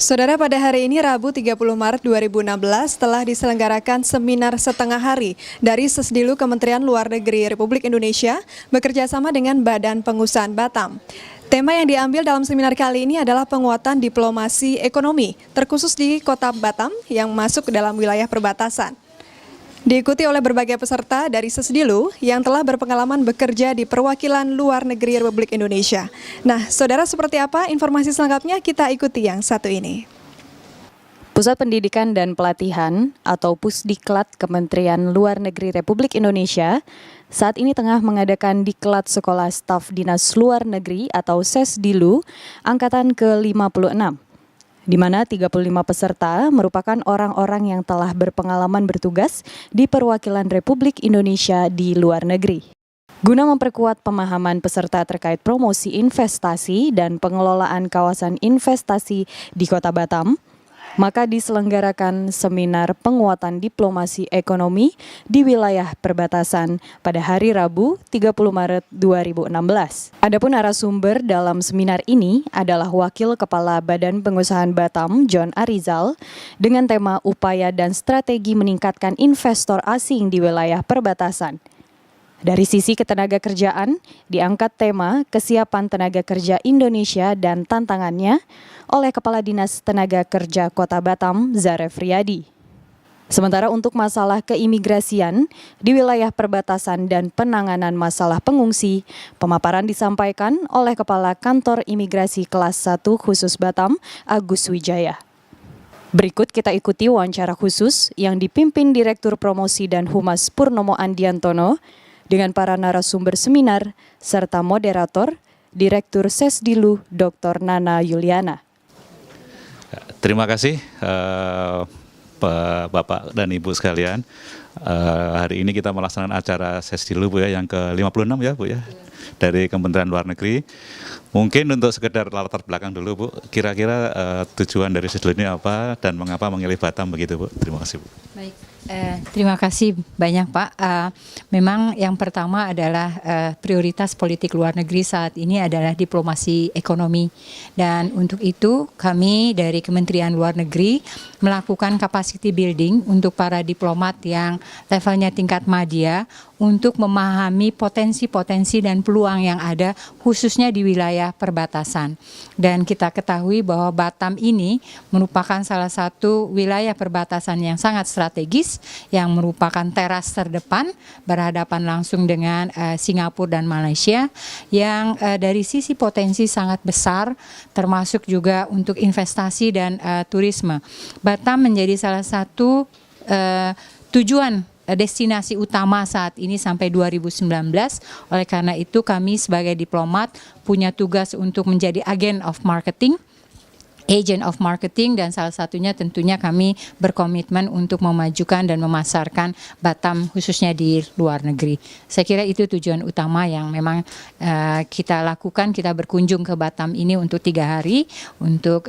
Saudara, pada hari ini Rabu 30 Maret 2016 telah diselenggarakan seminar setengah hari dari Sesdilu Kementerian Luar Negeri Republik Indonesia bekerja sama dengan Badan Pengusahaan Batam. Tema yang diambil dalam seminar kali ini adalah penguatan diplomasi ekonomi, terkhusus di Kota Batam yang masuk ke dalam wilayah perbatasan. Diikuti oleh berbagai peserta dari Sesdilu yang telah berpengalaman bekerja di perwakilan luar negeri Republik Indonesia. Nah, saudara, seperti apa informasi selengkapnya kita ikuti yang satu ini. Pusat Pendidikan dan Pelatihan atau Pusdiklat Kementerian Luar Negeri Republik Indonesia saat ini tengah mengadakan Diklat Sekolah Staf Dinas Luar Negeri atau Sesdilu angkatan ke-56. Di mana 35 peserta merupakan orang-orang yang telah berpengalaman bertugas di perwakilan Republik Indonesia di luar negeri. Guna memperkuat pemahaman peserta terkait promosi investasi dan pengelolaan kawasan investasi di Kota Batam, maka diselenggarakan seminar penguatan diplomasi ekonomi di wilayah perbatasan pada hari Rabu 30 Maret 2016. Adapun narasumber dalam seminar ini adalah Wakil Kepala Badan Pengusahaan Batam, John Arizal, dengan tema upaya dan strategi meningkatkan investor asing di wilayah perbatasan. Dari sisi ketenagakerjaan, diangkat tema kesiapan tenaga kerja Indonesia dan tantangannya oleh Kepala Dinas Tenaga Kerja Kota Batam, Zaref Riyadi. Sementara untuk masalah keimigrasian di wilayah perbatasan dan penanganan masalah pengungsi, pemaparan disampaikan oleh Kepala Kantor Imigrasi Kelas 1 Khusus Batam, Agus Wijaya. Berikut kita ikuti wawancara khusus yang dipimpin Direktur Promosi dan Humas Purnomo Andiantono dengan para narasumber seminar serta moderator Direktur Sesdilu Dr. Nana Yuliana. Terima kasih Bapak dan Ibu sekalian. Hari ini kita melaksanakan acara Sesdilu Bu ya, yang ke-56 ya Bu ya, dari Kementerian Luar Negeri. Mungkin untuk sekedar latar belakang dulu Bu, kira-kira tujuan dari Sesdilu ini apa dan mengapa memilih Batam begitu Bu. Terima kasih Bu. Baik. Terima kasih banyak Pak. Memang yang pertama adalah prioritas politik luar negeri saat ini adalah diplomasi ekonomi. Dan untuk itu kami dari Kementerian Luar Negeri melakukan capacity building untuk para diplomat yang levelnya tingkat madya untuk memahami potensi-potensi dan peluang yang ada khususnya di wilayah perbatasan. Dan kita ketahui bahwa Batam ini merupakan salah satu wilayah perbatasan yang sangat strategis, yang merupakan teras terdepan berhadapan langsung dengan Singapura dan Malaysia, yang dari sisi potensi sangat besar termasuk juga untuk investasi dan turisme. Batam menjadi salah satu tujuan destinasi utama saat ini sampai 2019. Oleh karena itu kami sebagai diplomat punya tugas untuk menjadi agent of marketing, dan salah satunya tentunya kami berkomitmen untuk memajukan dan memasarkan Batam khususnya di luar negeri. Saya kira itu tujuan utama yang memang kita lakukan. Kita berkunjung ke Batam ini untuk 3 hari untuk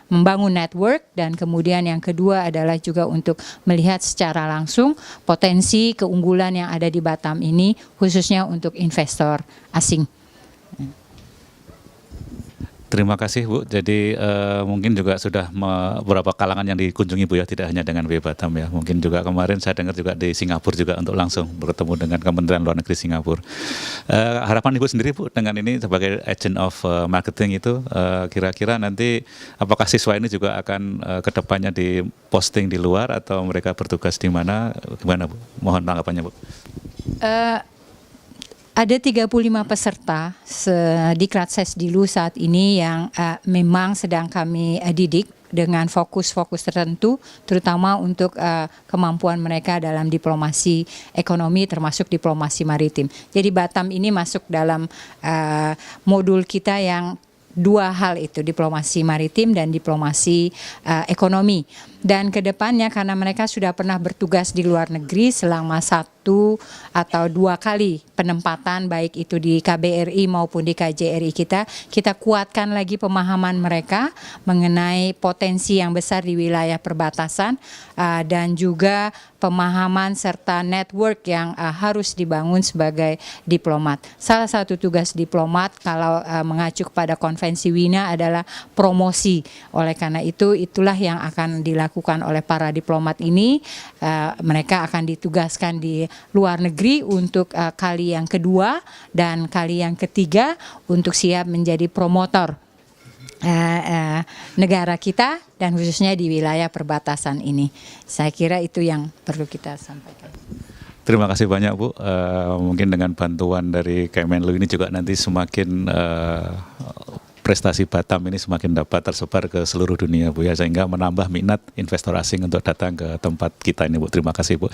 membangun network, dan kemudian yang kedua adalah juga untuk melihat secara langsung potensi keunggulan yang ada di Batam ini khususnya untuk investor asing. Terima kasih Bu. Jadi mungkin juga sudah beberapa kalangan yang dikunjungi Bu ya, tidak hanya dengan WI Batam ya. Mungkin juga kemarin saya dengar juga di Singapura juga untuk langsung bertemu dengan Kementerian Luar Negeri Singapura. Harapan Ibu sendiri Bu dengan ini sebagai agent of marketing itu, kira-kira nanti apakah siswa ini juga akan kedepannya diposting di luar atau mereka bertugas di mana? Gimana Bu? Mohon tanggapannya Bu. Ada 35 peserta Diklat Sesdilu saat ini yang memang sedang kami didik dengan fokus-fokus tertentu, terutama untuk kemampuan mereka dalam diplomasi ekonomi termasuk diplomasi maritim. Jadi Batam ini masuk dalam modul kita yang 2 hal itu, diplomasi maritim dan diplomasi ekonomi. dan kedepannya karena mereka sudah pernah bertugas di luar negeri selama 1 atau 2 kali penempatan baik itu di KBRI maupun di KJRI kita kuatkan lagi pemahaman mereka mengenai potensi yang besar di wilayah perbatasan dan juga pemahaman serta network yang harus dibangun sebagai diplomat. Salah satu tugas diplomat kalau mengacu kepada konvensi Wina adalah promosi. Oleh karena itu itulah yang akan dilakukan oleh para diplomat ini. Mereka akan ditugaskan di luar negeri untuk kali yang kedua dan kali yang ketiga untuk siap menjadi promotor negara kita dan khususnya di wilayah perbatasan ini. Saya kira itu yang perlu kita sampaikan. Terima kasih banyak Bu. Mungkin dengan bantuan dari Kemenlu ini juga nanti semakin prestasi Batam ini semakin dapat tersebar ke seluruh dunia Bu ya, sehingga menambah minat investor asing untuk datang ke tempat kita ini Bu. Terima kasih Bu.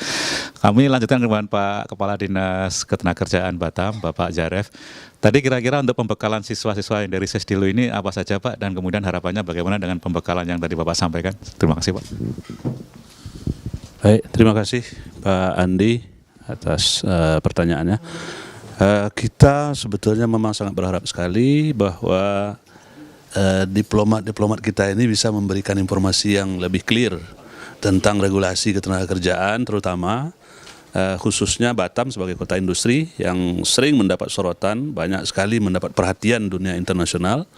Kami lanjutkan dengan Pak Kepala Dinas Ketenagakerjaan Batam, Bapak Jaref. Tadi kira-kira untuk pembekalan siswa-siswa yang dari Sesdilu ini apa saja Pak, dan kemudian harapannya bagaimana dengan pembekalan yang tadi Bapak sampaikan. Terima kasih Pak. Baik, terima kasih Pak Andi atas pertanyaannya. Kita sebetulnya memang sangat berharap sekali bahwa diplomat kita ini bisa memberikan informasi yang lebih clear tentang regulasi ketenagakerjaan, terutama khususnya Batam sebagai kota industri yang sering mendapat sorotan, banyak sekali mendapat perhatian dunia internasional.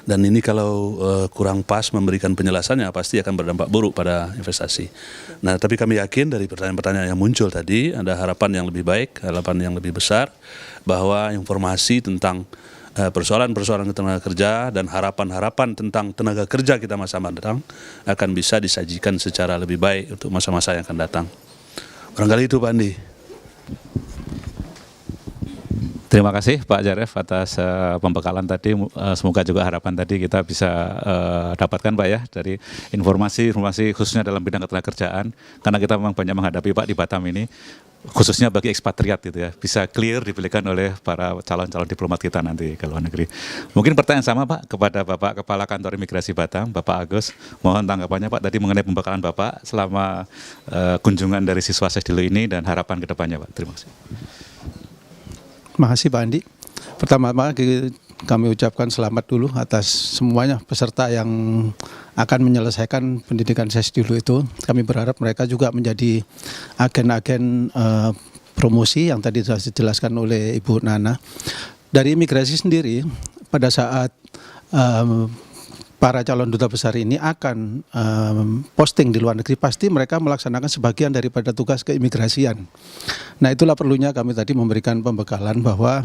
Dan ini kalau kurang pas memberikan penjelasannya pasti akan berdampak buruk pada investasi. Nah, tapi kami yakin dari pertanyaan-pertanyaan yang muncul tadi ada harapan yang lebih baik, harapan yang lebih besar bahwa informasi tentang persoalan-persoalan ketenaga kerja dan harapan-harapan tentang tenaga kerja kita masa mendatang akan bisa disajikan secara lebih baik untuk masa-masa yang akan datang. Barangkali itu Pak Andi. Terima kasih Pak Jaref atas pembekalan tadi. Semoga juga harapan tadi kita bisa dapatkan Pak ya dari informasi khususnya dalam bidang ketenagakerjaan, karena kita memang banyak menghadapi Pak di Batam ini, khususnya bagi ekspatriat gitu ya, bisa clear diberikan oleh para calon-calon diplomat kita nanti ke luar negeri. Mungkin pertanyaan sama Pak kepada Bapak Kepala Kantor Imigrasi Batam, Bapak Agus, mohon tanggapannya Pak tadi mengenai pembekalan Bapak selama kunjungan dari siswa Sesdilu ini dan harapan ke depannya Pak. Terima kasih. Terima kasih Pak Andi. Pertama-tama kami ucapkan selamat dulu atas semuanya peserta yang akan menyelesaikan pendidikan Sesdilu itu. Kami berharap mereka juga menjadi agen-agen promosi yang tadi sudah dijelaskan oleh Ibu Nana. Dari imigrasi sendiri, pada saat para calon duta besar ini akan posting di luar negeri, pasti mereka melaksanakan sebagian daripada tugas keimigrasian. Nah, itulah perlunya kami tadi memberikan pembekalan bahwa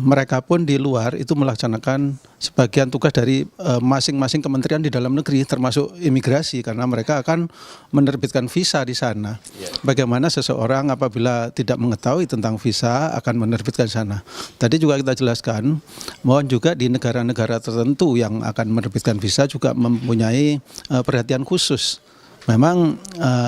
mereka pun di luar itu melaksanakan sebagian tugas dari masing-masing kementerian di dalam negeri, termasuk imigrasi, karena mereka akan menerbitkan visa di sana. Bagaimana seseorang apabila tidak mengetahui tentang visa akan menerbitkan di sana. Tadi juga kita jelaskan, mohon juga di negara-negara tertentu yang akan menerbitkan visa juga mempunyai perhatian khusus. Memang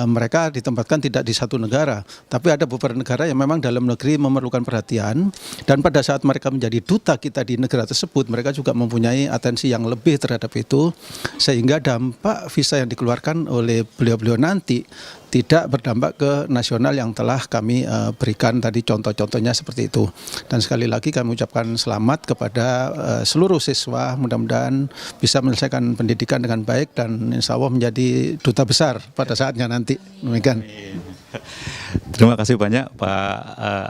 mereka ditempatkan tidak di satu negara, tapi ada beberapa negara yang memang dalam negeri memerlukan perhatian, dan pada saat mereka menjadi duta kita di negara tersebut, mereka juga mempunyai atensi yang lebih terhadap itu, sehingga dampak visa yang dikeluarkan oleh beliau-beliau nanti tidak berdampak ke nasional yang telah kami berikan tadi contoh-contohnya seperti itu. Dan sekali lagi kami ucapkan selamat kepada seluruh siswa, mudah-mudahan bisa menyelesaikan pendidikan dengan baik dan insya Allah menjadi duta besar pada saatnya nanti. Demikian. Terima kasih banyak Pak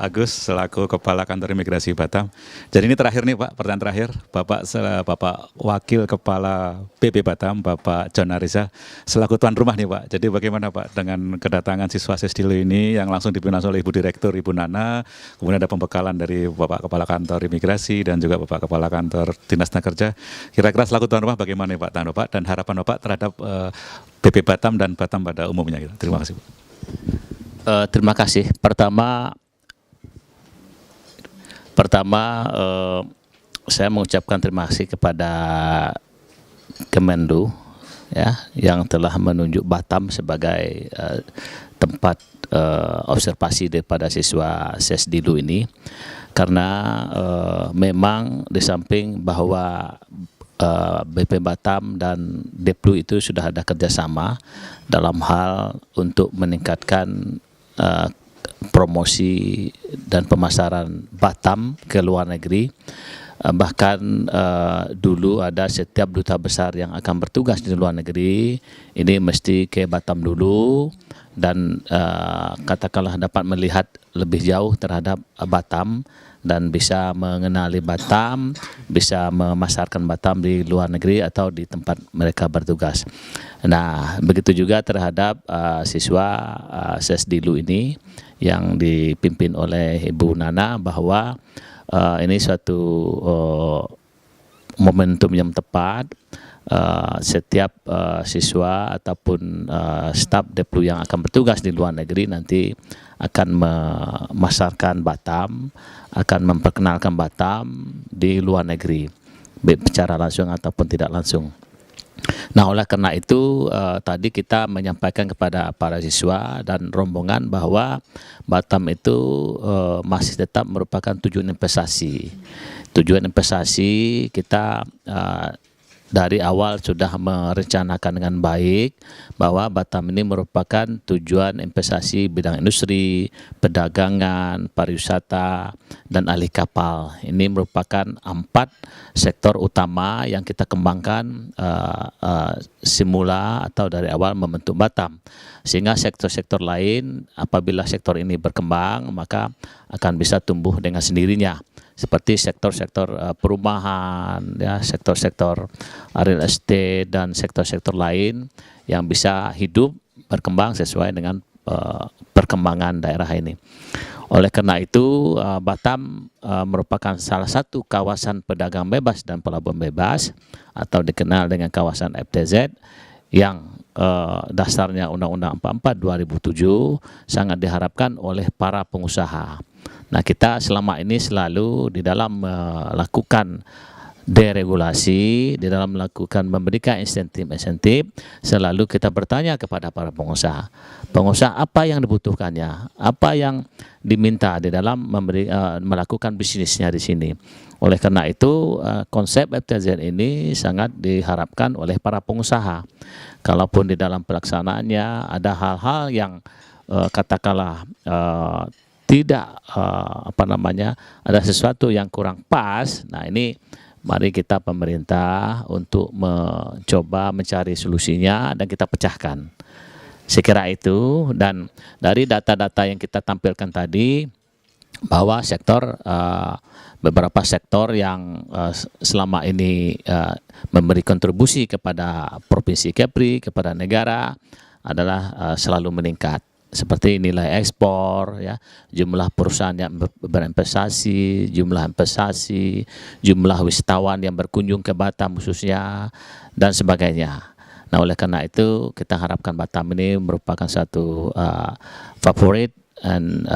Agus selaku Kepala Kantor Imigrasi Batam. Jadi ini terakhir nih Pak, pertanyaan terakhir. Bapak Wakil Kepala PP Batam, Bapak John Ariza, selaku tuan rumah nih Pak. Jadi bagaimana Pak dengan kedatangan siswa Sesdilu ini yang langsung dipimpin oleh Ibu Direktur Ibu Nana, kemudian ada pembekalan dari Bapak Kepala Kantor Imigrasi dan juga Bapak Kepala Kantor Dinas Tenaga Kerja. Kira-kira selaku tuan rumah bagaimana nih Pak tanggapan Bapak dan harapan Bapak terhadap PP Batam dan Batam pada umumnya gitu. Terima kasih Pak. Terima kasih. Pertama saya mengucapkan terima kasih kepada Kemenlu ya yang telah menunjuk Batam sebagai tempat observasi daripada siswa Sesdilu ini, karena memang di samping bahwa BP Batam dan Deplu itu sudah ada kerjasama dalam hal untuk meningkatkan promosi dan pemasaran Batam ke luar negeri. Bahkan dulu ada setiap duta besar yang akan bertugas di luar negeri ini mesti ke Batam dulu dan katakanlah dapat melihat lebih jauh terhadap Batam dan bisa mengenali Batam, bisa memasarkan Batam di luar negeri atau di tempat mereka bertugas. Nah, begitu juga terhadap siswa Sesdilu ini yang dipimpin oleh Ibu Nana, bahwa ini suatu momentum yang tepat. Setiap siswa ataupun staf Deplu yang akan bertugas di luar negeri nanti akan memasarkan Batam, akan memperkenalkan Batam di luar negeri, baik secara langsung ataupun tidak langsung. Nah, oleh karena itu tadi kita menyampaikan kepada para siswa dan rombongan bahwa Batam itu masih tetap merupakan tujuan investasi. Tujuan investasi kita dari awal sudah merencanakan dengan baik bahwa Batam ini merupakan tujuan investasi bidang industri, perdagangan, pariwisata, dan alih kapal. Ini merupakan 4 sektor utama yang kita kembangkan semula atau dari awal membentuk Batam. Sehingga sektor-sektor lain apabila sektor ini berkembang maka akan bisa tumbuh dengan sendirinya. Seperti sektor-sektor perumahan, ya, sektor-sektor real estate dan sektor-sektor lain yang bisa hidup berkembang sesuai dengan perkembangan daerah ini. Oleh karena itu Batam merupakan salah satu kawasan pedagang bebas dan pelabuhan bebas atau dikenal dengan kawasan FTZ yang dasarnya Undang-Undang 44 2007 sangat diharapkan oleh para pengusaha. Nah, kita selama ini selalu di dalam melakukan deregulasi, di dalam melakukan memberikan insentif-insentif, selalu kita bertanya kepada para pengusaha. Pengusaha apa yang dibutuhkannya, apa yang diminta di dalam melakukan bisnisnya di sini. Oleh karena itu konsep FTZ ini sangat diharapkan oleh para pengusaha. Kalaupun di dalam pelaksanaannya ada hal-hal yang katakanlah tidak ada sesuatu yang kurang pas. Nah, ini mari kita pemerintah untuk mencoba mencari solusinya dan kita pecahkan. Sekira itu, dan dari data-data yang kita tampilkan tadi bahwa beberapa sektor yang selama ini memberi kontribusi kepada Provinsi Kepri, kepada negara adalah selalu meningkat. Seperti nilai ekspor, ya, jumlah perusahaan yang berinvestasi, jumlah investasi, jumlah wisatawan yang berkunjung ke Batam khususnya, dan sebagainya. Nah, oleh karena itu kita harapkan Batam ini merupakan satu favorit and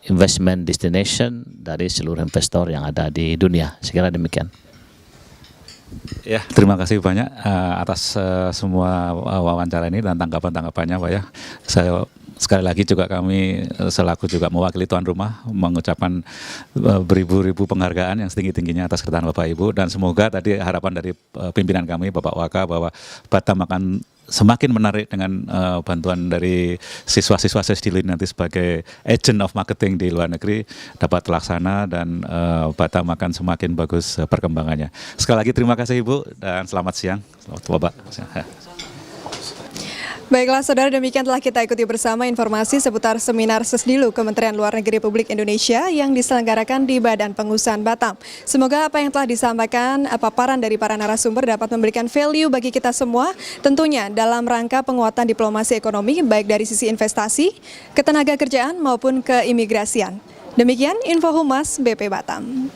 investment destination dari seluruh investor yang ada di dunia. Sekira demikian. Ya, terima kasih banyak atas semua wawancara ini dan tanggapan-tanggapannya, Pak, ya. Saya sekali lagi juga kami selaku juga mewakili tuan rumah mengucapkan beribu-ribu penghargaan yang setinggi-tingginya atas kedatangan Bapak Ibu, dan semoga tadi harapan dari pimpinan kami Bapak Waka bahwa Batam akan semakin menarik dengan bantuan dari siswa-siswa Sesdilu nanti sebagai agent of marketing di luar negeri dapat terlaksana dan Batam akan semakin bagus perkembangannya. Sekali lagi terima kasih Ibu dan selamat siang. Selamat Bapak. Baiklah saudara, demikian telah kita ikuti bersama informasi seputar seminar Sesdilu Kementerian Luar Negeri Republik Indonesia yang diselenggarakan di Badan Pengusahaan Batam. Semoga apa yang telah disampaikan, paparan dari para narasumber dapat memberikan value bagi kita semua, tentunya dalam rangka penguatan diplomasi ekonomi baik dari sisi investasi, ketenaga kerjaan maupun keimigrasian. Demikian Info Humas BP Batam.